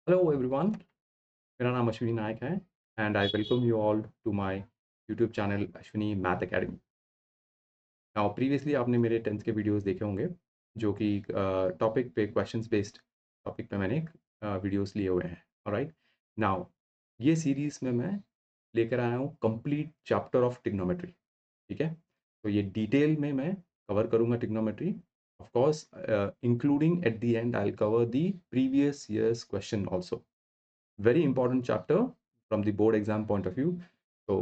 Hello everyone. मेरा नाम अश्विनी नायक है and I welcome you all to my YouTube channel Ashwini math academy. Now previously आपने मेरे 10th के वीडियोस देखे होंगे जो कि टॉपिक पे क्वेश्चंस बेस्ड टॉपिक पे मैंने वीडियोस लिए हुए हैं। ऑलराइट, नाउ ये सीरीज़ में मैं लेकर आया हूँ कंप्लीट चैप्टर ऑफ ट्रिग्नोमेट्री। ठीक है, तो ये डिटेल में मैं कवर करूँगा trigonometry. Of course including at the and I will cover the previous years question also. Very important chapter from the board exam point of view. So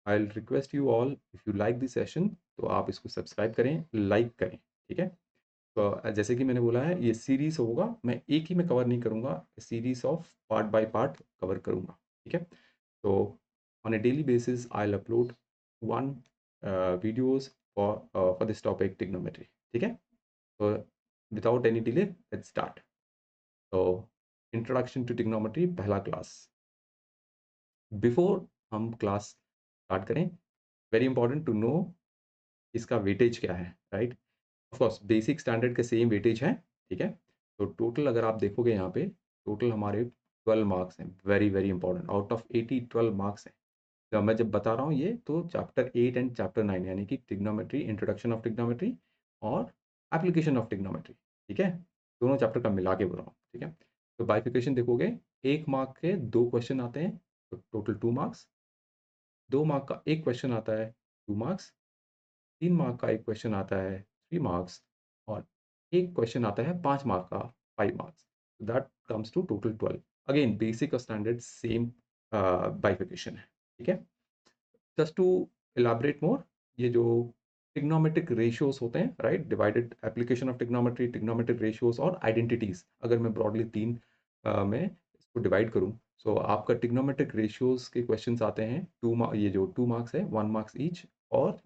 I'll request you all, if you like the session तो आप इसको subscribe करें, like करें। ठीक है, तो जैसे कि मैंने बोला है ये सीरीज होगा, मैं एक ही में कवर नहीं करूँगा, series of part by part cover करूँगा। ठीक है, तो on A daily basis I will upload one videos for this topic trigonometry. ठीक है, तो without any delay let's start. तो इंट्रोडक्शन टू ट्रिग्नोमेट्री पहला क्लास। बिफोर हम क्लास स्टार्ट करें, वेरी इंपॉर्टेंट टू नो इसका वेटेज क्या है। Right, of course basic standard के सेम वेटेज है। ठीक है, तो टोटल अगर आप देखोगे यहाँ पे टोटल हमारे 12 मार्क्स हैं। Very very important, out of 80 12 marks हैं। तो मैं जब बता रहा हूँ ये तो चैप्टर 8 एंड चैप्टर 9 यानी कि ट्रिग्नोमेट्री, इंट्रोडक्शन ऑफ ट्रिग्नोमेट्री और एप्लीकेशन ऑफ ट्रिग्नोमेट्री। ठीक है, दोनों चैप्टर का मिला के बोल रहा हूँ। ठीक है, तो बाइफिकेशन देखोगे, 1 मार्क के 2 क्वेश्चन आते हैं तो टोटल 2 मार्क्स। 2 मार्क का एक क्वेश्चन आता है, 2 मार्क्स। 3 मार्क का एक क्वेश्चन आता है, 3 मार्क्स। और एक क्वेश्चन आता है 5 मार्क का, 5 marks. That comes to total 12। Again basic और स्टैंडर्ड सेम बाइफिकेशन है। ठीक है, जस्ट टू elaborate मोर, ये जो ट्रिग्नोमेट्रिक रेशियोज होते हैं, right, divided application of trigonometry, trigonometric ratios और आइडेंटिटीज, अगर मैं ब्रॉडली तीन में इसको डिवाइड करूं, सो आपका ट्रिग्नोमेट्रिक रेशियोज के क्वेश्चंस आते हैं ये जो 2 मार्क्स है, 1 मार्क्स ईच। और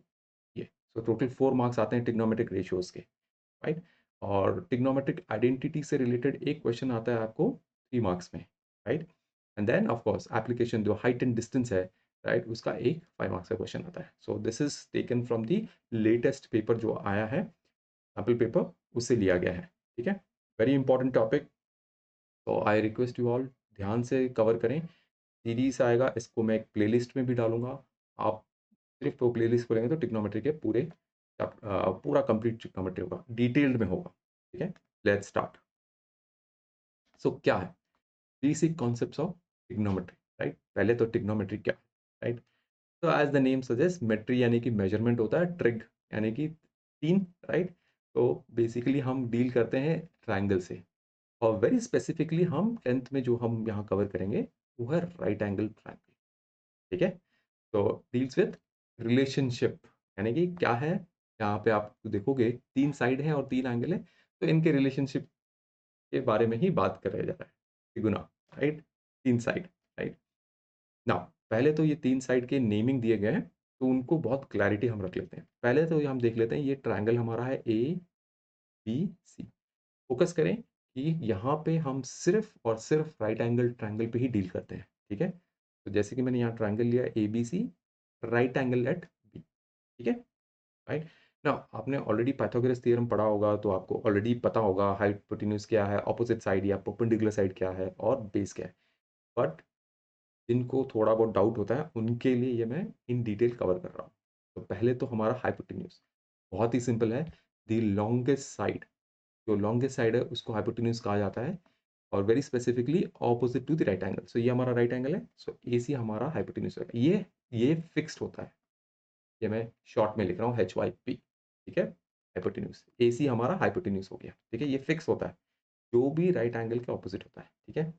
ये सो टोटल 4 मार्क्स आते हैं ट्रिग्नोमेट्रिक रेशियोज के। राइट, और ट्रिग्नोमेट्रिक आइडेंटिटी से रिलेटेड एक क्वेश्चन आता है आपको 3 मार्क्स में। Right, and then of course application जो हाइट एंड डिस्टेंस है, राइट, उसका एक 5 मार्क्स का क्वेश्चन आता है। So this is taken from the latest paper जो आया है, सैम्पल पेपर, उससे लिया गया है। ठीक है, वेरी इंपॉर्टेंट टॉपिक। तो आई रिक्वेस्ट यू ऑल ध्यान से कवर करें। सीरीज आएगा, इसको मैं एक प्लेलिस्ट में भी डालूंगा। आप सिर्फ वो प्लेलिस्ट खोलेंगे तो ट्रिग्नोमेट्री के पूरा कंप्लीट ट्रिग्नोमेट्री होगा, डिटेल्ड में होगा। ठीक है, लेट्स स्टार्ट। सो क्या है basic concepts of trigonometry. Right, पहले तो ट्रिग्नोमेट्री क्या है। राइट, तो एज द नेम सजेस्ट, मेट्री यानी कि मेजरमेंट होता है, ट्रिग यानी कि तीन। राइट, तो बेसिकली हम डील करते हैं ट्रायंगल से, और वेरी स्पेसिफिकली हम 10th में जो हम यहाँ कवर करेंगे वो है राइट एंगल ट्रायंगल। ठीक है, तो डील्स विद रिलेशनशिप, यानी कि क्या है, यहाँ पे आप देखोगे 3 साइड है और 3 एंगल है, तो इनके रिलेशनशिप के बारे में ही बात कराया जा रहा है। तिगुना, राइट, 3 साइड। राइट, नाउ पहले तो ये 3 साइड के नेमिंग दिए गए हैं, तो उनको बहुत क्लैरिटी हम रख लेते हैं। पहले तो ये हम देख लेते हैं, ये ट्रायंगल हमारा है ए बी सी। फोकस करें कि यहाँ पे हम सिर्फ और सिर्फ राइट एंगल ट्रायंगल पे ही डील करते हैं। ठीक है, तो जैसे कि मैंने यहाँ ट्रायंगल लिया A B C, right angle at B. ठीक है, राइट। नाउ आपने ऑलरेडी पाइथागोरस थ्योरम पढ़ा होगा, तो आपको ऑलरेडी पता होगा हाइपोटेन्यूज क्या है, ऑपोजिट साइड या परपेंडिकुलर साइड क्या है और बेस क्या है। बट जिनको थोड़ा बहुत डाउट होता है उनके लिए ये मैं इन डिटेल कवर कर रहा हूँ। तो पहले तो हमारा हाइपोटेन्यूज बहुत ही सिंपल है। द लॉन्गेस्ट साइड, जो लॉन्गेस्ट साइड है उसको हाइपोटेन्यूज कहा जाता है, और very specifically opposite to the right angle. So ये हमारा राइट एंगल है, सो ए सी हमारा हाइपोटेन्यूज है। ये फिक्स्ड होता है, ये मैं शॉर्ट में लिख रहा हूँ एच वाई पी। ठीक है, हाइपोटेन्यूज ए सी हमारा हाइपोटेन्यूज हो गया। ठीक है, ये फिक्स होता है, जो भी राइट एंगल के ऑपोजिट होता है। ठीक है,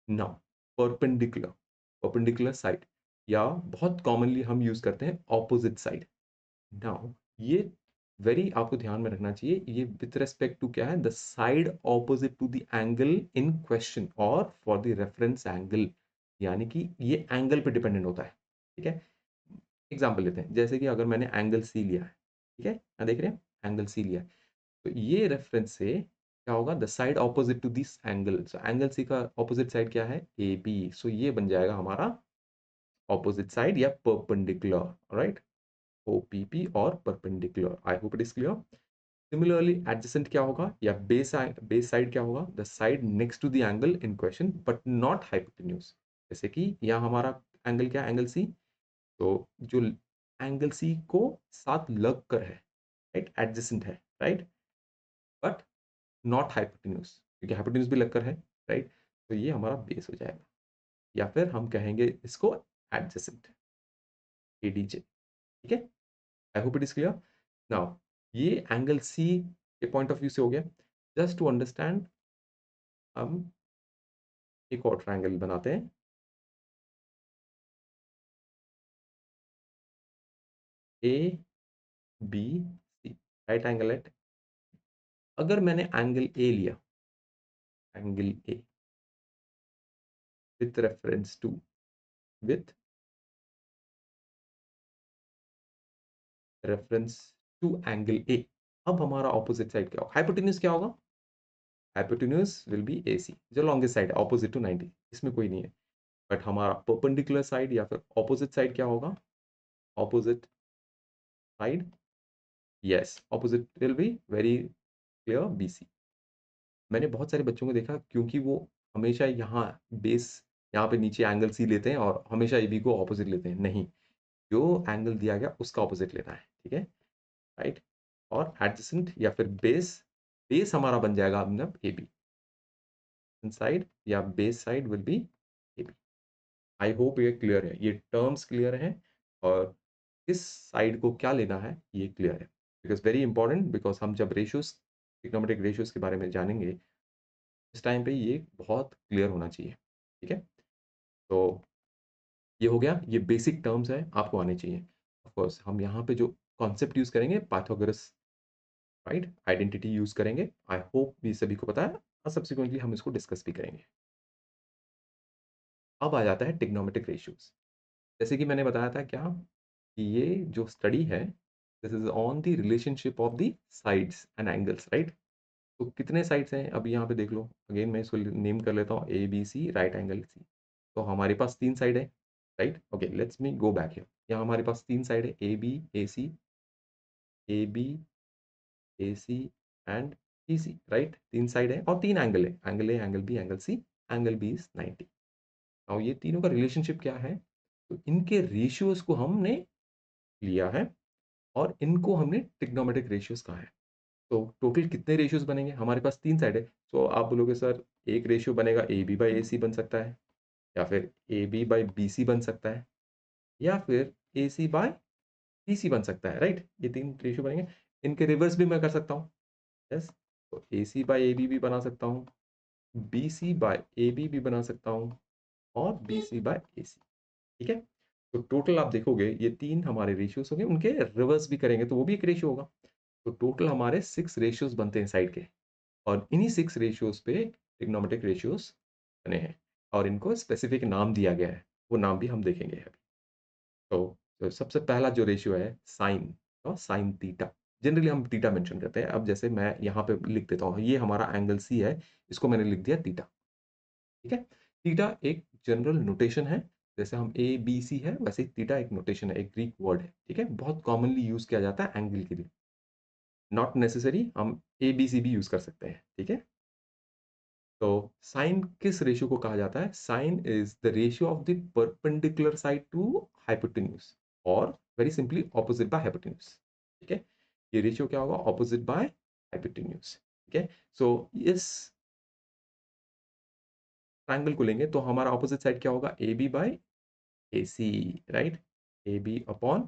नाउ परपेंडिकुलर, परपेंडिकुलर साइड, या बहुत कॉमनली हम यूज करते हैं ऑपोजिट साइड। नाउ ये वेरी आपको ध्यान में रखना चाहिए, ये विथ रेस्पेक्ट टू क्या है, the side opposite to the angle in question और फॉर द रेफरेंस एंगल, यानी कि ये एंगल पे डिपेंडेंट होता है। ठीक है, एग्जांपल लेते हैं, जैसे कि अगर मैंने एंगल सी लिया है, ठीक है, यहाँ देख रहे हैं एंगल सी लिया है, तो ये रेफरेंस से क्या होगा, the side opposite to this angle. So angle C का ऑपोजिट साइड क्या है, ए बी। सो ये बन जाएगा हमारा ऑपोजिट साइड या perpendicular. Right, O P P और perpendicular. I hope it is clear. Similarly adjacent क्या होगा या बेस साइड क्या होगा? The side next to the angle in question but not hypotenuse. जैसे कि यहाँ हमारा एंगल क्या है? Angle C. तो जो एंगल सी को साथ लग कर है, राइट, एडजेसेंट है, राइट, बट नॉट हाइपोटेन्यूज, क्योंकि हाइपोटेन्यूज भी लगकर है, राइट। तो ये हमारा बेस हो जाएगा, या फिर हम कहेंगे इसको एडजेसेंट, एडीजे। ठीक है, I hope it is clear now. ये एंगल सी के पॉइंट ऑफ व्यू से हो गया। जस्ट टू अंडरस्टैंड हम एक और ट्रायंगल बनाते हैं। A B C, right angle at. अगर मैंने एंगल ए लिया, angle A with reference to, with reference to angle A, अब हमारा ऑपोजिट साइड क्या होगा? हाइपोटेन्यूज क्या होगा? Hypotenuse will be A C, जो लॉन्गेस्ट साइड है ऑपोजिट टू 90, इसमें कोई नहीं है। बट हमारा परपेंडिकुलर साइड या फिर ऑपोजिट साइड क्या होगा? Opposite side, yes, opposite will be very clear, B C. मैंने बहुत सारे बच्चों को देखा, क्योंकि वो हमेशा यहाँ बेस, यहाँ पे नीचे एंगल सी लेते हैं और हमेशा ए बी को ऑपोजिट लेते हैं। नहीं, जो एंगल दिया गया उसका ऑपोजिट लेना है, ठीक है, राइट। और एडजेसेंट या फिर बेस, बेस हमारा बन जाएगा मतलब ए बी साइड, या base side will be A B. I hope ये क्लियर है, ये टर्म्स क्लियर हैं, और किस साइड को क्या लेना है ये क्लियर है। बिकॉज वेरी इंपॉर्टेंट, बिकॉज हम जब रेशियोज, ट्रिग्नोमेट्रिक रेशियोज के बारे में जानेंगे, इस टाइम पे ये बहुत क्लियर होना चाहिए। ठीक है, तो ये हो गया, ये बेसिक टर्म्स है, आपको आने चाहिए। ऑफ कोर्स हम यहाँ पे जो कॉन्सेप्ट यूज करेंगे, पाइथागोरस, राइट, आइडेंटिटी यूज करेंगे। आई होप ये सभी को पता है, और सब्सिक्वेंटली हम इसको डिस्कस भी करेंगे। अब आ जाता है टिग्नोमेट्रिक रेशियोज। जैसे कि मैंने बताया था क्या, कि ये जो स्टडी है, this is on the relationship of the sides and angles, right. तो कितने साइड्स हैं अभी यहाँ पे देख लो, अगेन मैं इसको नेम कर लेता हूँ, A B C, right angle C. तो हमारे पास तीन साइड है, right. Okay, let's me go back here. यहाँ हमारे पास तीन साइड है, A B A C, A B A C and E C, right. तीन साइड है और तीन एंगल है, angle A, angle B, angle C. Angle B is 90। और ये तीनों का रिलेशनशिप क्या है? तो इनके रेशियोज को हमने लिया है, और इनको हमने ट्रिग्नोमेट्रिक रेशियोज कहा है। तो टोटल कितने रेशियोज बनेंगे? हमारे पास तीन साइड है, तो आप बोलोगे सर एक रेशियो बनेगा ए बी बाई ए सी बन सकता है, या फिर A B by B C बन सकता है, या फिर ए सी बाय बी सी बन सकता है, राइट। ये तीन रेशियो बनेंगे। इनके रिवर्स भी मैं कर सकता हूँ, यस। तो A C by A B भी बना सकता हूँ, B C by A B भी बना सकता हूँ, और बी सी बाय ए सी। ठीक है, तो टोटल आप देखोगे ये तीन हमारे रेशियोज होंगे, उनके रिवर्स भी करेंगे तो वो भी एक रेशियो होगा। तो टोटल हमारे 6 रेशियोज बनते हैं साइड के, और इन्हीं 6 रेशियोज पे ट्रिग्नोमेट्रिक रेशियोज बने हैं, और इनको स्पेसिफिक नाम दिया गया है, वो नाम भी हम देखेंगे अभी। तो सबसे पहला जो रेशियो है साइन, और साइन थीटा, जनरली हम थीटा मेंशन करते हैं। अब जैसे मैं यहाँ पे लिख देता हूँ, ये हमारा एंगल सी है, इसको मैंने लिख दिया थीटा। ठीक है, थीटा एक जनरल नोटेशन है, जैसे हम ए बी सी है वैसे ही थीटा एक नोटेशन है, एक ग्रीक वर्ड है। ठीक है, बहुत कॉमनली यूज किया जाता है एंगल के लिए, नॉट नेसेसरी हम ए बी सी भी यूज कर सकते हैं। ठीक है, तो साइन किस रेशियो को कहा जाता है? Sine is the ratio of the perpendicular side to hypotenuse, और very simply opposite by hypotenuse. ठीक है, ये रेशियो क्या होगा? Opposite by hypotenuse. ठीक है, सो इस ट्रायंगल को लेंगे तो हमारा ऑपोजिट साइड क्या होगा? A B by A C, right, A B upon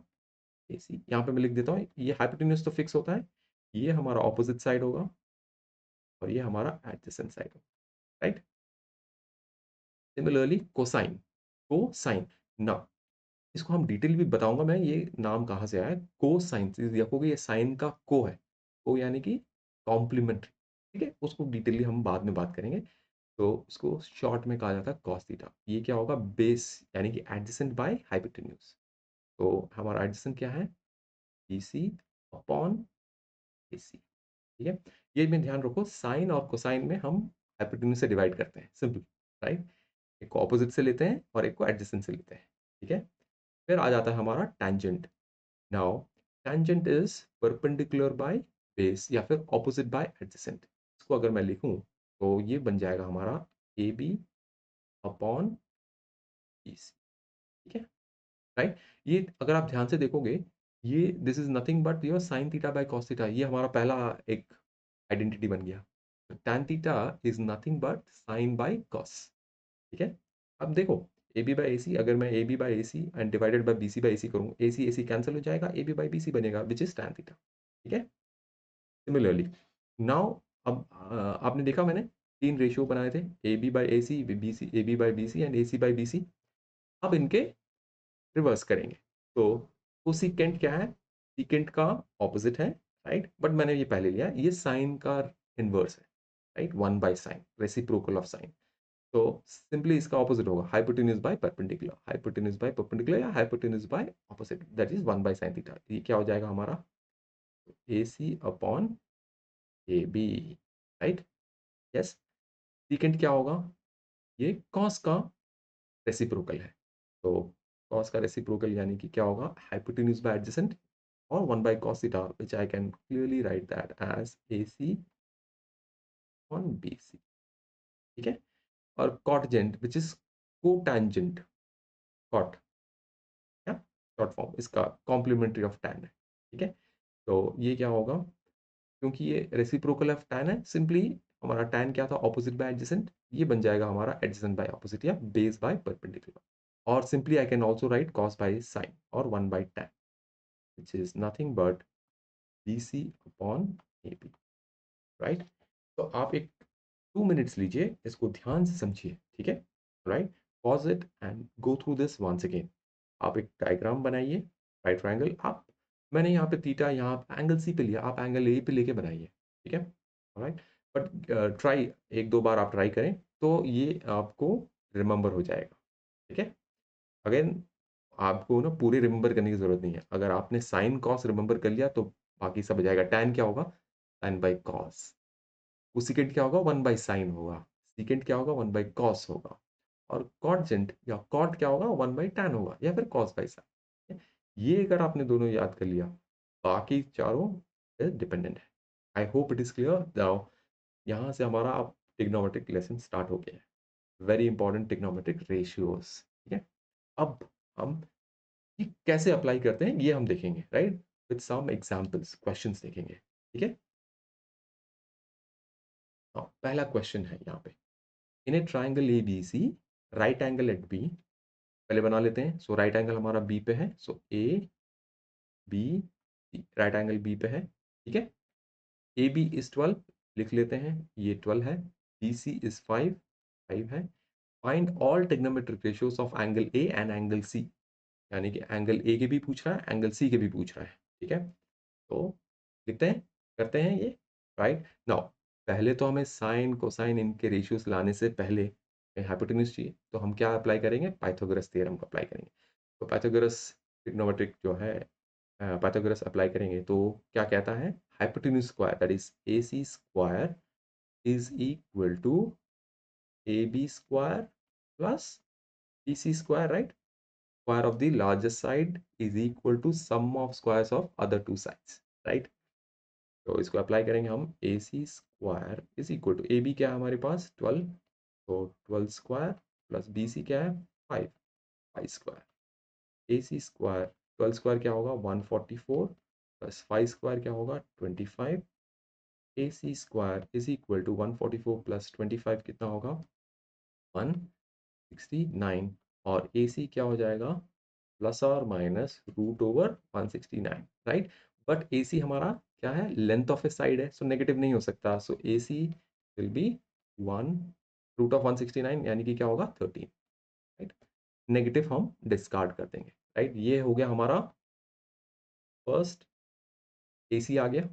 A C. यहाँ पे मैं लिख देता हूँ, ये हाइपोटेन्यूज तो फिक्स होता है, ये हमारा ऑपोजिट साइड होगा, और ये हमारा एडजेसेंट साइड होगा, राइट। सिमिलरली कोसाइन, कोसाइन ना, इसको हम डिटेल भी बताऊंगा मैं, ये नाम कहाँ से आया है। को साइन, देखोगे ये साइन का को है, को यानी कि कॉम्प्लीमेंट्री। ठीक है, उसको डिटेली हम बाद में बात करेंगे। तो उसको शॉर्ट में कहा जाता है कॉस थीटा। ये क्या होगा? बेस यानी कि एडजेसेंट बाय हाइपोटेन्यूज। तो हमारा एडजेसेंट क्या है? बी सी अपॉन ए सी। ठीक है, ये में ध्यान रखो, साइन और कोसाइन में हम हाइपोटेन्यूज से डिवाइड करते हैं, सिंपल, राइट। एक को ऑपोजिट से लेते हैं और एक को एडजेसेंट से लेते हैं। ठीक है, फिर आ जाता है हमारा tangent. Now tangent is perpendicular by base या फिर ऑपोजिट बाय एडजेसेंट। इसको अगर मैं लिखूँ तो ये बन जाएगा हमारा A B upon B C, ठीक है, राइट? ये अगर आप ध्यान से देखोगे, ये this is nothing but your sine theta by cos theta, ये हमारा पहला एक आइडेंटिटी बन गया। Tan theta is nothing but sine by cos, ठीक है? अब देखो, ए बी बाय ए सी, अगर मैं A B by A C and divided by B C by A C करूँ, ए सी कैंसल हो जाएगा, A B by B C बनेगा व्हिच इज़ टैन थीटा, ठीक है? सिमिलरली नाउ अब आपने देखा मैंने 3 रेशियो बनाए थे, A B by A C, B C, A B by B C and A C by B C. अब इनके रिवर्स करेंगे। तो कोसेकेंट क्या है? सेकेंट का ऑपोजिट है, राइट? बट मैंने ये पहले लिया, ये साइन का इन्वर्स है, right? 1 by sine, reciprocal of sine. तो सिंपली इसका ऑपोजिट होगा hypotenuse by perpendicular, hypotenuse by perpendicular या hypotenuse by opposite, that is 1 by sine theta. ये क्या हो जाएगा हमारा? A C upon A B, right? Yes. Secant क्या होगा? ये कॉस का रेसिप्रोकल है। तो कॉस का रेसिप्रोकल यानी कि क्या होगा? Hypotenuse by adjacent or 1 by cos theta, which I can clearly write that as AC on BC, ठीक है? और cotangent which is cotangent, cot, या शॉर्ट फॉर्म इसका कॉम्प्लीमेंट्री ऑफ tan है, ठीक है? तो ये क्या होगा? क्योंकि ये रेसिप्रोकल ऑफ tan है, सिंपली हमारा tan क्या था? ऑपोजिट बाय एडजेसेंट, ये बन जाएगा हमारा एडजेसेंट बाय ऑपोजिट या बेस बाय परपेंडिकुलर। और simply I can also write cos बाय sin और 1 बाय tan, which is nothing but BC upon AB, राइट? तो आप एक 2 मिनट्स लीजिए, इसको ध्यान से समझिए, ठीक है? Right? Pause it and go through this once again. आप एक डायग्राम बनाइए, राइट ट्रायंगल आप, मैंने यहाँ पे थीटा यहाँ एंगल सी पे लिया, आप एंगल ए पे लेके बनाइए, ठीक है? ऑलराइट? बट ट्राई 1-2 बार आप ट्राई करें, तो ये आपको रिमेंबर हो जाएगा, ठीक है? अगेन आपको ना पूरे रिमेंबर करने की ज़रूरत नहीं है। अगर आपने साइन कॉस रिमेंबर कर लिया तो बाकी सब हो जाएगा। टैन क्या होगा? Tan by cos. कोसेकेंट क्या होगा? 1 बाय साइन होगा। सेकेंट क्या होगा? 1 बाय कॉस होगा। और कॉटजेंट या कॉट क्या होगा? 1 बाय टैन होगा या फिर कॉस बाय साइन। ये अगर आपने दोनों याद कर लिया, बाकी चारों डिपेंडेंट है। I hope it is clear now. यहाँ से हमारा अब ट्रिग्नोमेट्रिक लेसन स्टार्ट हो गया है। वेरी इंपॉर्टेंट ट्रिग्नोमेट्रिक रेशियोज़, ठीक है? अब हम ये कैसे अप्लाई करते हैं ये हम देखेंगे, right? With some examples, questions देखेंगे, ठीक है? हाँ, पहला क्वेश्चन है यहाँ पे। In a triangle ABC, right angle at B, पहले बना लेते हैं। सो राइट एंगल हमारा बी पे है, so A B C, right angle B पे है, ठीक है? ए बी इज 12, लिख लेते हैं, ये 12 है। बी सी इज 5, 5 है। Find all trigonometric ratios of angle A and angle C, यानी कि एंगल ए के भी पूछ रहा है, एंगल सी के भी पूछ रहा है, ठीक है? तो लिखते हैं, करते हैं ये, राइट? नाउ पहले तो हमें साइन, कोसाइन इनके रेशियोज़ लाने से पहले हाइपोटेन्यूज़ चाहिए, तो हम क्या अप्लाई करेंगे? पाइथागोरस थ्योरम को अप्लाई करेंगे। तो पाइथागोरस ट्रिग्नोमेट्रिक जो है पाइथागोरस अप्लाई करेंगे तो क्या कहता है? Hypotenuse square that is AC square is equal to AB square plus BC square, right? Square of the largest side is equal to sum of squares of other two sides, right? तो इसको apply करेंगे हम, A C square is equal to A B क्या है हमारे पास? 12, तो 12 square plus B सी क्या है? 5, 5 square. A C square 12 square क्या होगा? 144 प्लस 5 स्क्वायर क्या होगा? 25। A C square is equal to 144 plus 25 कितना होगा? 169। और ए सी क्या हो जाएगा? प्लस और minus root over 169, right? But A C हमारा क्या है? लेंथ ऑफ ए साइड है, सो नेगेटिव नहीं हो सकता। सो A C will be 1 root of 169 यानी कि क्या होगा? 13, राइट? नेगेटिव हम डिस्कार्ड कर देंगे, राइट? ये हो गया हमारा फर्स्ट, ए सी आ गया,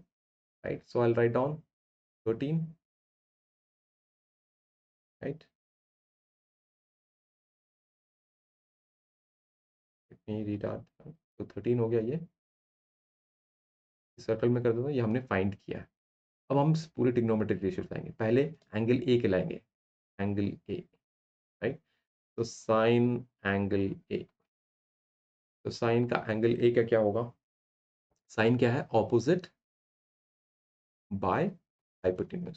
राइट? सो आई राइट डाउन 13, राइट? इतनी रीड तो 13 हो गया ये, सर्कल में कर देता हूँ, ये हमने फाइंड किया है। अब हम पूरे ट्रिग्नोमेट्रिक रेशियो लाएंगे, पहले एंगल ए के लाएंगे, एंगल ए, राइट? तो साइन एंगल ए, तो साइन का एंगल ए का क्या होगा? साइन क्या है? Opposite by hypotenuse.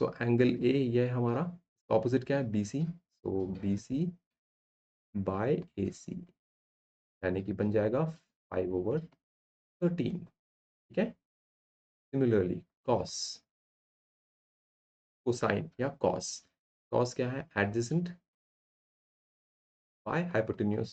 So angle A ये है हमारा, ऑपोजिट क्या है, B C. So B C by A सी, यानी कि बन जाएगा 5/13। ठीक है। सिमिलरली कॉस, कोसाइन या कॉस, कॉस क्या है, एडजेसेंट बाय हाइपोटेन्यूज।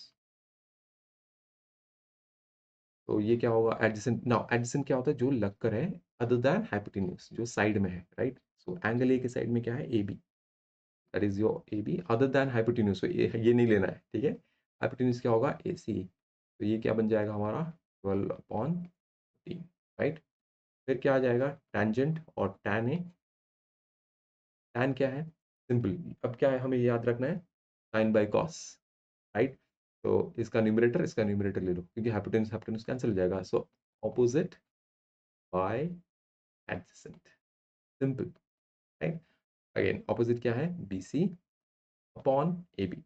तो ये क्या होगा, एडजेसेंट। नाउ एडजेसेंट क्या होता है, जो लगकर है अदर दैन हाइपोटेन्यूज, जो साइड में है, राइट। सो एंगल ए के साइड में क्या है, A B, that is your A B other than hypotenuse. तो ये नहीं लेना है, ठीक है। हाइपोटेन्यूज क्या होगा, ए सी। तो ये क्या बन जाएगा हमारा 12/13, राइट। फिर क्या आ जाएगा, टेंजेंट और टैन ए। टैन क्या है, सिंपल, अब क्या है हमें याद रखना है, साइन बाय कॉस, राइट। तो इसका न्यूमरेटर ले लो, क्योंकि हाइपोटेन्यूज हाइपोटेन्यूज कैंसिल हो जाएगा। So opposite by adjacent, simple, right. Again opposite क्या है, B C upon A B.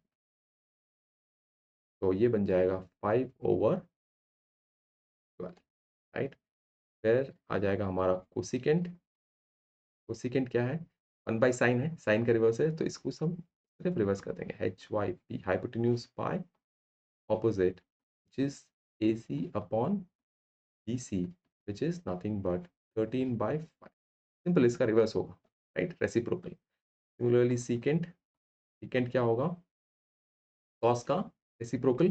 तो ये बन जाएगा 5/12, राइट। फिर आ जाएगा हमारा कोसिकेंट। कोसिकेंट क्या है, 1/साइन है, साइन का रिवर्स है, तो इसको हम सिर्फ रिवर्स कर देंगे, H Y P, hypotenuse by opposite, which is A C upon B C, which is nothing but 13/5। Simple, इसका रिवर्स होगा, right, reciprocal. Similarly secant, secant क्या होगा, कॉस का रेसिप्रोकल।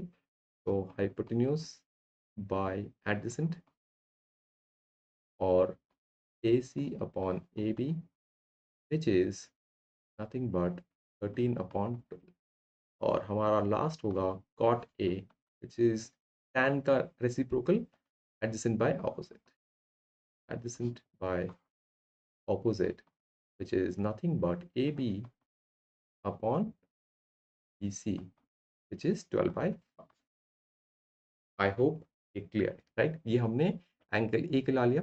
तो हाइपोटेन्यूज बाय एडजेसेंट और A C upon A B, which is nothing but 13/12। और हमारा last होगा cot A, which is tan का reciprocal, adjacent by opposite, adjacent by opposite, which is nothing but AB upon BC, which is 12/5। I hope ये clear, right. ये हमने angle A का ला लिया।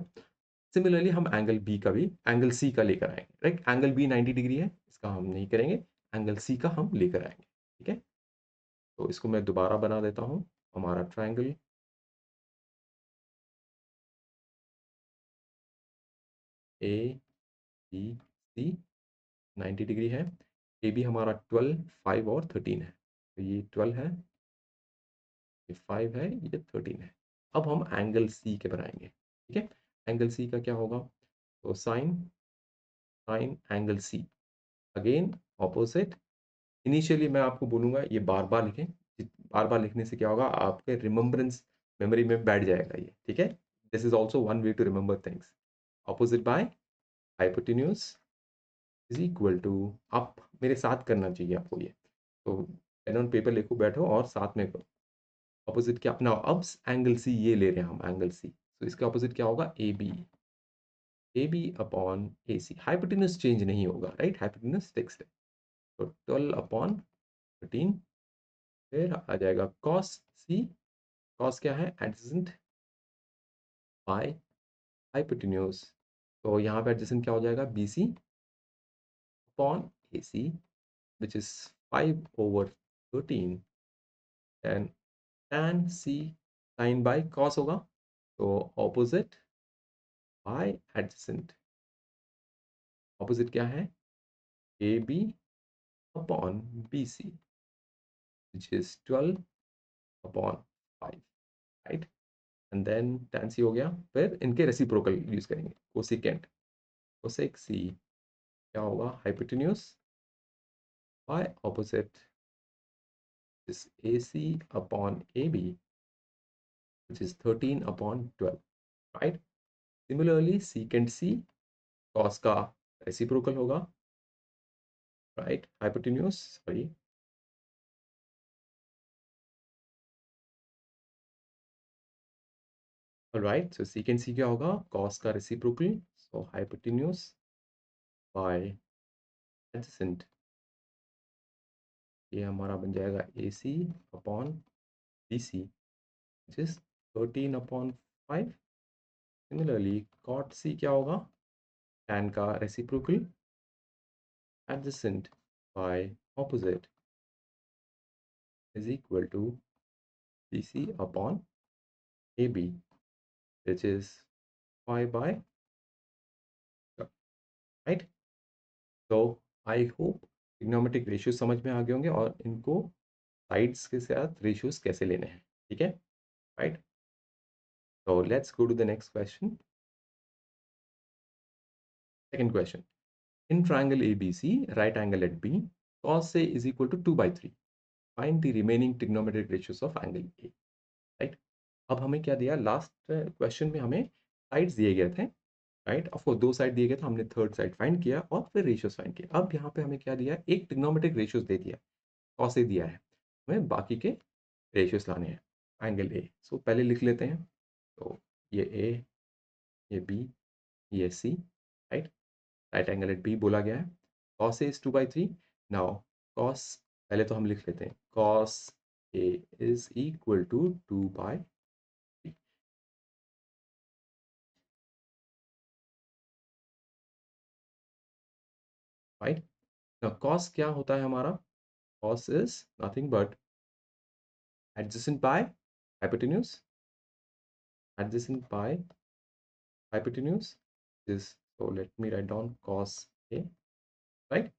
Similarly हम एंगल बी का भी, एंगल सी का लेकर आएंगे, राइट। एंगल बी 90 डिग्री है, इसका हम नहीं करेंगे, एंगल सी का हम लेकर आएंगे, ठीक है। तो इसको मैं दोबारा बना देता हूँ, हमारा triangle A B C 90 degree है। ए बी हमारा 12, 5 और 13 है, तो ये 12 है, ये 5 है, ये 13 है। अब हम एंगल सी के बनाएंगे, ठीक है। एंगल सी का क्या होगा, तो sine, sine angle C, again opposite. Initially मैं आपको बोलूँगा ये बार बार लिखें, बार बार लिखने से क्या होगा, आपके रिमेम्बरेंस मेमोरी में बैठ जाएगा ये, ठीक है। This is also one way to remember things. Opposite by hypotenuse is equal to, आप मेरे साथ करना चाहिए आपको ये, तो पेन ऑन पेपर लिखो, बैठो और साथ में करो। ऑपोजिट क्या अपना, अब एंगल सी ये ले रहे हैं हम, एंगल सी, तो इसके ऑपोजिट क्या होगा, A B, A B upon A C. Hypotenuse change नहीं होगा, राइट, हाइपोटेन्यूज फिक्स्ड है। तो 12/13। फिर आ जाएगा कॉस सी, कॉस क्या है, एडजेसेंट बाय हाइपोटेन्यूज। तो यहाँ पे एडजेसेंट क्या हो जाएगा, B C upon A C, which is 5/13। And tan C, sine by cos होगा, तो ऑपोजिट बाय एडजेसेंट। ऑपोजिट क्या है, A B upon B C, which is 12/5, right. And then tan C हो गया। फिर इनके रेसिप्रोकल यूज करेंगे, cosecant, cosec C क्या होगा, hypotenuse by opposite is A C upon A B, which is 13/12, right. Similarly secant C, cos का reciprocal होगा, right, hypotenuse, sorry, right. So secant C क्या होगा, कॉस का reciprocal, so hypotenuse by adjacent, ये हमारा बन जाएगा A C upon B C, which is 13/5। Similarly cot C क्या होगा, tan का reciprocal, adjacent by opposite is equal to B C upon A B, which is 5/13। Right? तो I hope trigonometric ratio समझ में आ गए होंगे और इनको साइड्स के साथ रेशियोज कैसे लेने हैं, ठीक है? राइट? तो let's go to the next question. Second question, in triangle ABC, right angle at B, cos A is equal to 2/3. Find the remaining trigonometric ratios of angle A. Right? अब हमें क्या दिया, लास्ट क्वेश्चन में हमें sides दिए गए थे, right? Of course 2 side दिए गए थे, हमने थर्ड साइड फाइंड किया और फिर रेशियोज फाइंड किया। अब यहाँ पे हमें क्या दिया, एक ट्रिग्नोमेट्रिक रेशियोज दे दिया, cos A दिया है, हमें बाकी के रेशियोज लाने हैं एंगल ए। सो पहले लिख लेते हैं। तो ये ए, ये बी, ये C, right? Right angle at B बोला गया है। cos A is 2/3। Now cos, पहले तो हम लिख लेते हैं cos A is equal to 2/3, right? Now cos क्या होता है हमारा, cos is nothing but adjacent by hypotenuse, adjacent by hypotenuse is, so let me write down cos a, right?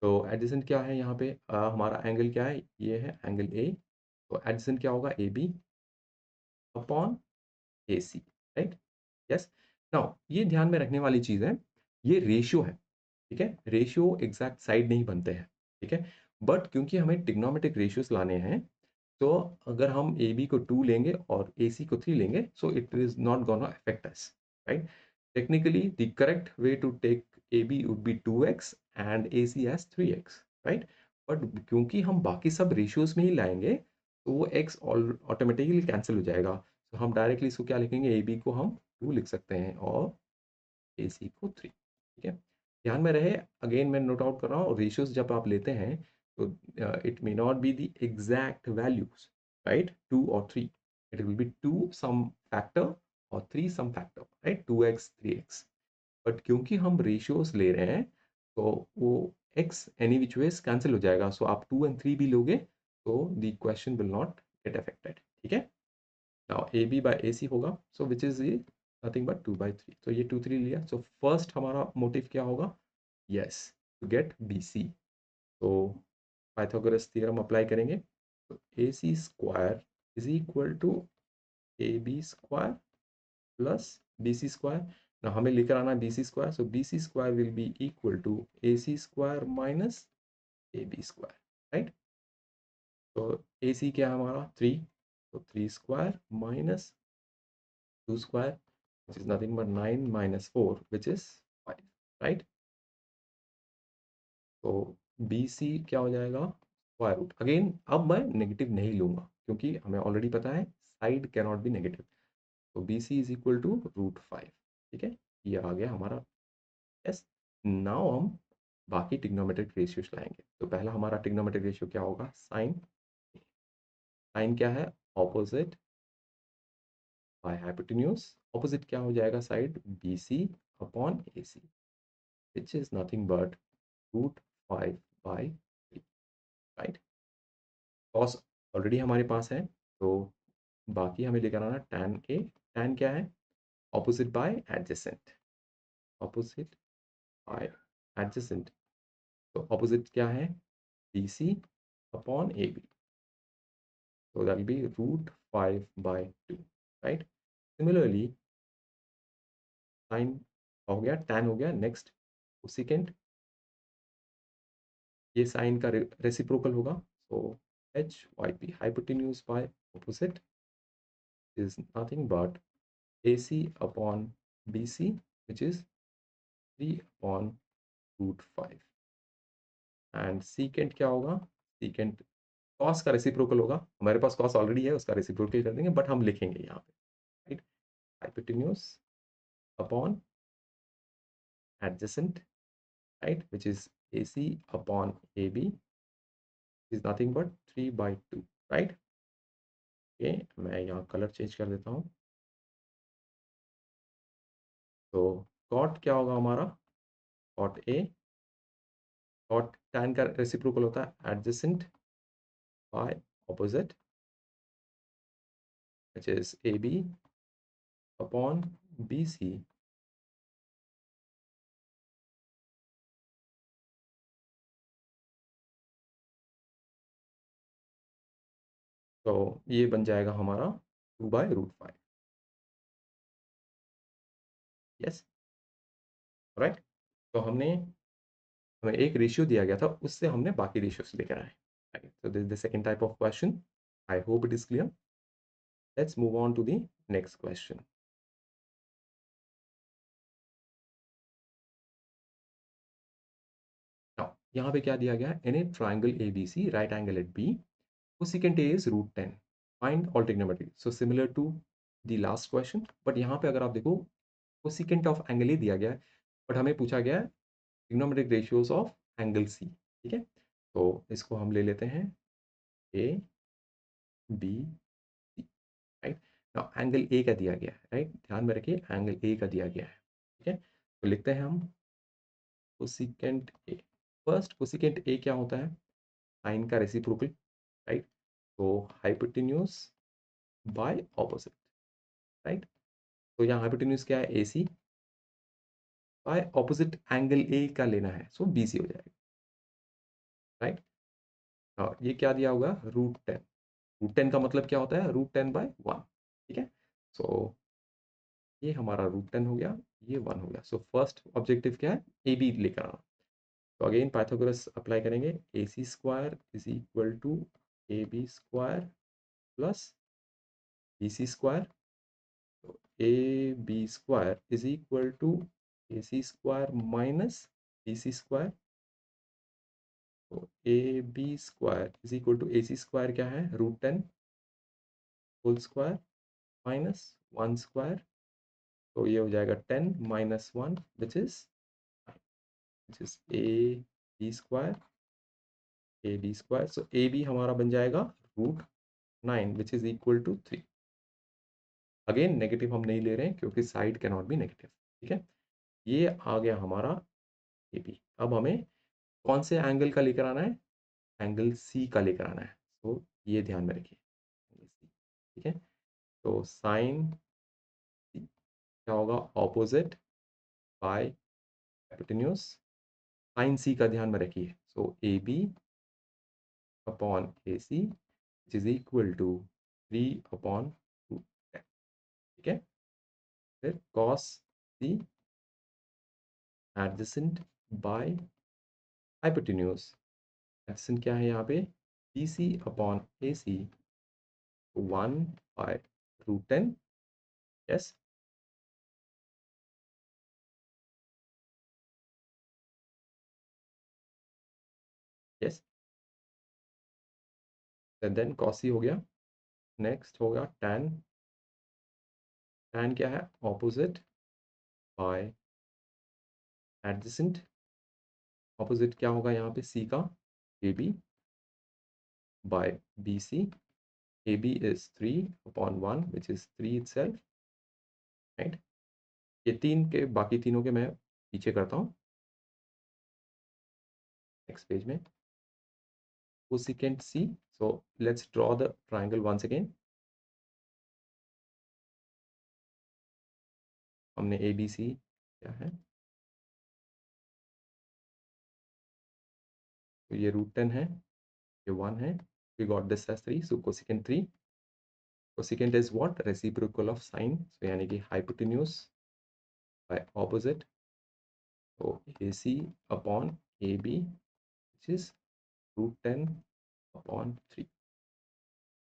तो एडजेसेंट क्या है यहाँ पे, हमारा एंगल क्या है, ये है एंगल ए। तो एडजेसेंट क्या होगा, A B upon A C, right? Yes. Now ये ध्यान में रखने वाली चीज़ है, ये रेशियो है, ठीक है? रेशियो एग्जैक्ट साइड नहीं बनते हैं, ठीक है? बट क्योंकि हमें ट्रिग्नोमेट्रिक रेशियोज लाने हैं, तो अगर हम ए बी को 2 लेंगे और ए सी को 3 लेंगे, so it is not gonna affect us, right? Technically the correct way to take A B would be 2x and A C as 3x, right? But क्योंकि हम बाकी सब रेशियोज में ही लाएंगे, तो वो x ऑटोमेटिकली कैंसिल हो जाएगा। तो हम डायरेक्टली इसको क्या लिखेंगे, ए बी को हम 2 लिख सकते हैं और ए सी को 3, ठीक है? ध्यान में रहे, अगेन मैं नोट आउट कर रहा हूँ, रेशियोज जब आप लेते हैं तो it may not be the exact values, right? 2 और 3, it will be 2 some factor और 3 some factor, right? 2x 3x। But क्योंकि हम रेशियोज ले रहे हैं, तो वो x any which ways cancel हो जाएगा। सो आप 2 एंड 3 भी लोगे तो the question will not get affected, ठीक है? नाउ ए बी बाई ए सी होगा, सो विच इज ये नथिंग बट 2/3। तो ये 2 3 लिया। सो फर्स्ट हमारा मोटिव क्या होगा, yes, to get B C. तो पाइथागोरस थ्योरम अप्लाई करेंगे। तो A C square is equal to A B square plus B C square. ना हमें लेकर आना है B C square, so B C square will be equal to A C square minus A B square, right? तो A C क्या है हमारा 3, तो 3 square minus 2 square, which is nothing but 9 minus 4, which is 5, right? तो B सी क्या हो जाएगा, square root. Again अब मैं नेगेटिव नहीं लूंगा क्योंकि हमें ऑलरेडी पता है side can not be negative. तो B C is equal to √5, ठीक है? ये आ गया हमारा। यस। नाउ हम बाकी ट्रिग्नोमेट्रिक रेशियोज लाएंगे। तो पहला हमारा ट्रिग्नोमेट्रिक रेशियो क्या होगा, साइन। साइन क्या है, ऑपोजिट बाय हाइपोटेन्यूज। ऑपोजिट क्या हो जाएगा, side B C upon A C, which is nothing but √5/3, right? Cos already हमारे पास है, तो बाकी हमें लेकर आना tan ए। tan क्या है, opposite by adjacent, opposite by adjacent. तो ऑपोजिट क्या है, B C upon A B, तो that will be √5/2, right? Similarly sine हो गया, tan हो गया। नेक्स्ट सेकेंड, ये साइन का रेसिप्रोकल होगा। So H Y P, hypotenuse by opposite is nothing but AC upon BC, which is 3 upon √5। And secant क्या होगा, सीकेंट कॉस का रेसिप्रोकल होगा। हमारे पास कॉस ऑलरेडी है, उसका रेसिप्रोकल कर देंगे, बट हम लिखेंगे यहाँ पे, right? Hypotenuse upon adjacent, right, which is AC upon AB is nothing but 3/2, right? Okay, मैं यहाँ कलर चेंज कर देता हूँ। तो कॉट क्या होगा हमारा, कॉट ए, कॉट टैन का रेसिप्रोकल होता है adjacent by opposite, which is AB upon BC तो ये बन जाएगा हमारा 2/√5। Yes, right. तो हमें एक रेशियो दिया गया था, उससे हमने बाकी रेशियोज लेकर आए। Right, so this is the second type of question. I hope it is clear. Let's move on to the next question. Now यहाँ पे क्या दिया गया है? In a triangle ABC, right angle at B, cosecant A is √10. Find all trigonometry. So similar to the last question, but यहाँ पे अगर आप देखो cosecant of angle A दिया गया है, बट हमें पूछा गया है trigonometric ratios of angle C. ठीक है, तो इसको हम ले लेते हैं A B C, right. Now angle A का दिया गया है, राइट, ध्यान में रखिए एंगल ए का दिया गया है। ठीक है, तो लिखते हैं हम cosecant A. First cosecant A क्या होता है? साइन का रेसिप्रोकल, राइट। तो हाइपोटेन्यूज बाय ऑपोजिट, राइट। तो यहाँ हाइपोटेन्यूज क्या है? ए C, bye opposite angle A का लेना है, सो बी सी हो जाएगा, राइट। हाँ, ये क्या दिया होगा? √10। √10 का मतलब क्या होता है? √10/1। ठीक है, सो ये हमारा √10 हो गया, ये 1 हो गया। सो फर्स्ट ऑब्जेक्टिव क्या है? ए बी लेकर आना। तो अगेन पाइथागोरस अप्लाई करेंगे। A C square is equal to A B square plus B C square. तो A B square is equal to A C square minus B C square. तो A B square is equal to A C square क्या है? √10 whole square minus 1 square. तो ये हो जाएगा 10 minus 1 which is A B square, A B square. So A B हमारा बन जाएगा √9 which is equal to 3। Again negative हम नहीं ले रहे हैं क्योंकि side can not be negative. ठीक है, ये आ गया हमारा ए बी। अब हमें कौन से एंगल का लेकर आना है? एंगल सी का लेकर आना है। तो ये ध्यान में रखिए, एंगल सी। ठीक है, तो साइन सी क्या होगा? Opposite by hypotenuse. Sine C का ध्यान में रखिए, so A B upon A C which is equal to 3/2। ठीक है, फिर cos C adjacent by hypotenuse. Adjacent क्या है यहाँ पे? B C upon A C 1/√10। Yes, yes, then cos C हो गया। नेक्स्ट होगा टैन। टैन क्या है? Opposite by adjacent. ऑपोजिट क्या होगा यहाँ पे? सी का, A B by B C. A B is 3/1 which is 3 itself, right. ये तीन के बाकी तीनों के मैं पीछे करता हूँ नेक्स्ट पेज में। Cosecant C, so let's draw the triangle once अगेन। हमने ए बी सी क्या है? तो ये √10 है, ये 1 है। We got this as 3, so cosecant 3। Cosecant is what? Reciprocal of sine, so यानी कि हाइपोटेन्यूज बाय ऑपोजिट। तो A C upon A B which is √10/3।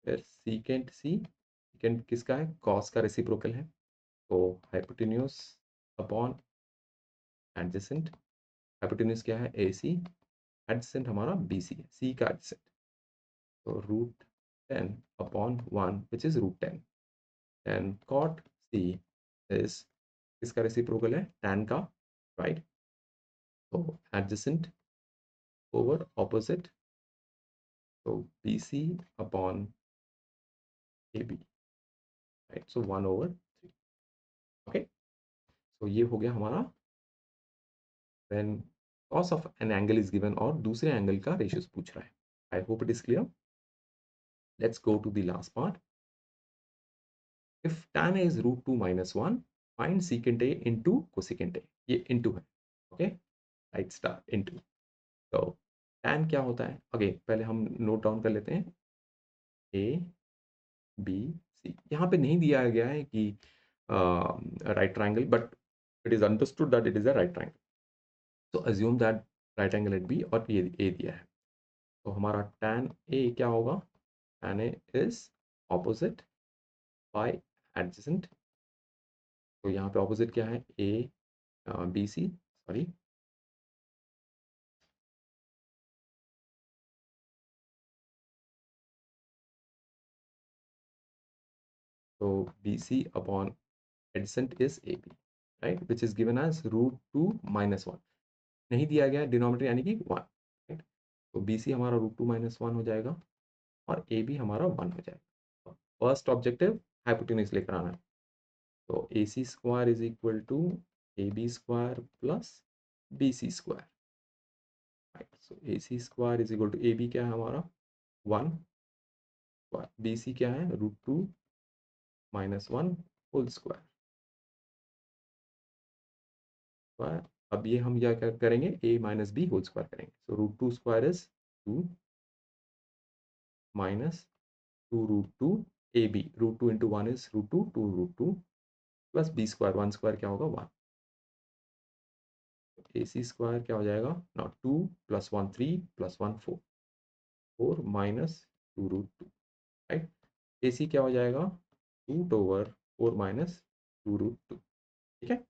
फिर सीकेंट सी, सीकेंट किसका है? कॉस का रेसिप्रोकल है, तो हाइपोटेन्यूज अपॉन एडजेसेंट। हाइपोटेन्यूज क्या है? ए सी। एडजेसेंट हमारा बी सी है, सी का एडजेसेंट। तो √10/1 which is √10। And cot C is किसका रेसिप्रोकल है? टैन का, राइट। तो एडजेसेंट ओवर ऑपोजिट, तो B C upon A B, right. So 1/3। Okay, तो ये हो गया हमारा when cos of an angle is given और दूसरे एंगल का रेशियोज पूछ रहा है। I hope it is clear. Let's go to the last part. If tan a is √2 - 1, find secant a into cosecant a। ये into है, okay, right, star into। तो tan क्या होता है? अगेन पहले हम नोट डाउन कर लेते हैं। a B C. यहाँ पे नहीं दिया गया है कि right triangle, but it is understood that it is a right triangle, तो assume that right angle at B, और ये ए दिया है। तो हमारा tan ए क्या होगा? tan A is opposite by adjacent. तो यहाँ पे ऑपोजिट क्या है? ए बी सी, सॉरी, तो B C upon adjacent is A B, right, which is given as √2 - 1। नहीं दिया गया डिनोमिनेटर यानी कि 1, राइट। तो बी सी हमारा √2 - 1 हो जाएगा, और ए बी हमारा 1 हो जाएगा। फर्स्ट ऑब्जेक्टिव हाइपोटेन्यूज लेकर आना है। तो A C square is equal to A B square plus B C square, right. So A C square is equal to A B क्या है हमारा? 1 स्क्वायर, बी सी क्या है? √2 - 1 होल स्क्वायर। स्क्वायर, अब ये हम क्या करेंगे? A minus B whole square करेंगे। So √2 square is 2 minus 2 √2 A B, √2 into 1 is √2, 2 √2 plus B square, 1 square क्या होगा? 1। ए सी स्क्वायर क्या हो जाएगा? ना 2 + 1 3 + 1 4, 4 माइनस 2 √2, राइट। ए सी क्या हो जाएगा? √4 माइनस 2 √2, ठीक है।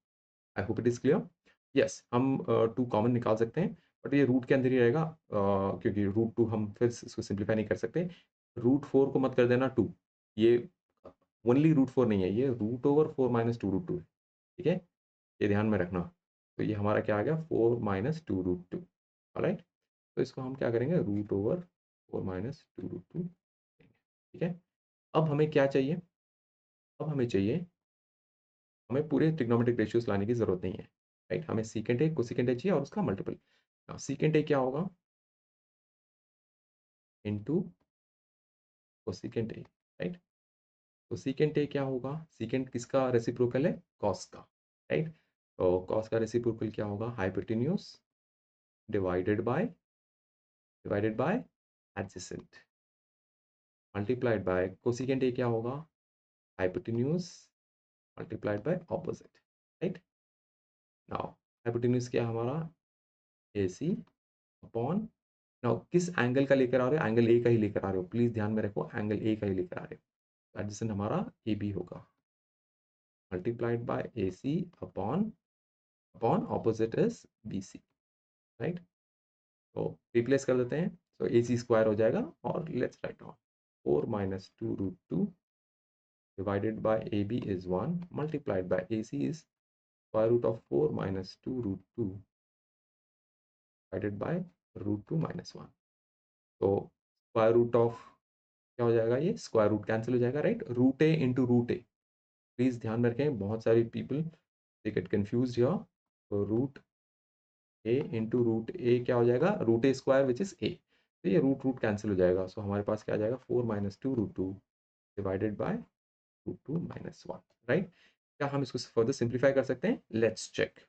I hope it is clear. Yes, हम 2 कॉमन निकाल सकते हैं, बट ये रूट के अंदर ही रहेगा, क्योंकि √2 हम फिर इसको सिंप्लीफाई नहीं कर सकते। √4 को मत कर देना 2, ये ओनली √4 नहीं है, ये √4 माइनस 2 √2 है, ठीक है, ये ध्यान में रखना। तो ये हमारा क्या आ गया? 4 माइनस 2 √2, राइट। तो इसको हम क्या करेंगे? √4 माइनस 2 √2, ठीक है। अब हमें क्या चाहिए? अब हमें चाहिए, हमें पूरे ट्रिग्नोमेट्रिक रेशियोज लाने की जरूरत नहीं है, राइट। हमें सीकेंट ए कोसिकेंट ए चाहिए और उसका मल्टीपल। सीकेंट ए क्या होगा? Into cosecant A, right. तो सीकेंट ए क्या होगा? सीकेंट किसका रेसिप्रोकल है? कॉस का, राइट। तो कॉस का रेसिप्रोकल क्या होगा? Hypotenuse divided by adjacent multiplied by cosecant A क्या होगा? Hypotenuse multiplied by opposite, right. Now hypotenuse क्या है हमारा? ए सी अपॉन, नाउ किस एंगल का लेकर आ रहे हो? एंगल ए का ही लेकर आ रहे हो, प्लीज ध्यान में रखो, एंगल ए का ही लेकर आ रहे हो। एडजेसेंट हमारा ए बी होगा, multiplied by A C upon upon opposite is B C, right. तो रिप्लेस कर देते हैं, तो ए सी स्क्वायर हो जाएगा, और let's write down 4 minus 2 √2 divided by AB is 1 multiplied by AC is square root of 4 minus 2 √2 divided by √2 minus 1। तो square root of क्या हो जाएगा? ये स्क्वायर रूट कैंसिल हो जाएगा, right. Root A into root A, please ध्यान में रखें, बहुत सारी people they get confused here. तो root A into root A क्या हो जाएगा? Root A square which is A. तो ये रूट रूट कैंसिल हो जाएगा, सो हमारे पास क्या आ जाएगा? 4 minus 2 √2 divided by √2 minus 1, right. क्या हम इसको फर्दर सिंप्लीफाई कर सकते हैं? Let's check.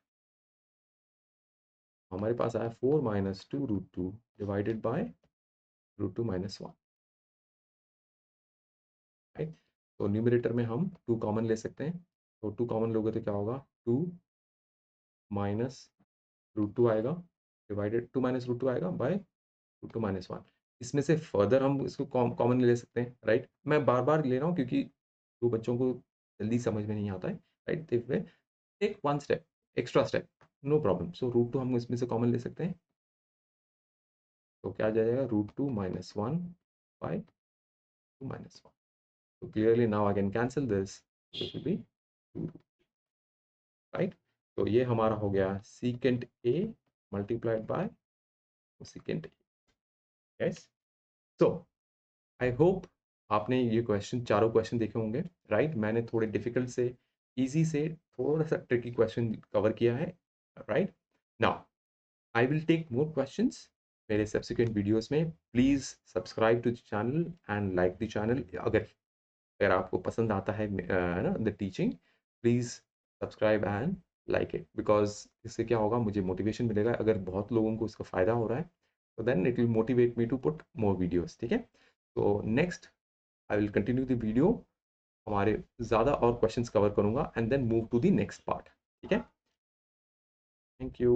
हमारे पास आया 4 minus 2 √2 divided by √2 minus 1, right. तो न्यूमरेटर में हम 2 कॉमन ले सकते हैं, तो 2 कॉमन लोगे तो क्या होगा? 2 माइनस √2 आएगा, डिवाइडेड 2 माइनस √2 आएगा बाय √2 माइनस 1। इसमें से फर्दर हम इसको कॉमन ले सकते हैं, राइट। मैं बार बार ले रहा हूँ क्योंकि जो बच्चों को जल्दी समझ में नहीं आता है, right. Take one step, extra step, no problem. So √2 हम इसमें से कॉमन ले सकते हैं, तो क्या आ जाएगा? √2 minus 1 by 2 minus 1। So clearly now I can cancel this. This will be 2, right? तो ये हमारा हो गया secant A multiplied by cosecant A. Yes. So I hope आपने ये क्वेश्चन, चारों क्वेश्चन देखे होंगे, राइट। मैंने थोड़े डिफिकल्ट से इजी से थोड़ा सा ट्रिकी क्वेश्चन कवर किया है, right. Now I will take more questions मेरे सब्सिक्वेंट वीडियोस में। Please subscribe to the channel and like the channel. अगर आपको पसंद आता है ना the teaching, please subscribe and like it, because इससे क्या होगा? मुझे मोटिवेशन मिलेगा। अगर बहुत लोगों को इसका फ़ायदा हो रहा है, तो then it will motivate me to put more videos, ठीक है। तो next I will continue the video, हमारे ज़्यादा और क्वेश्चंस कवर करूँगा and then move to the next part, ठीक है? Thank you.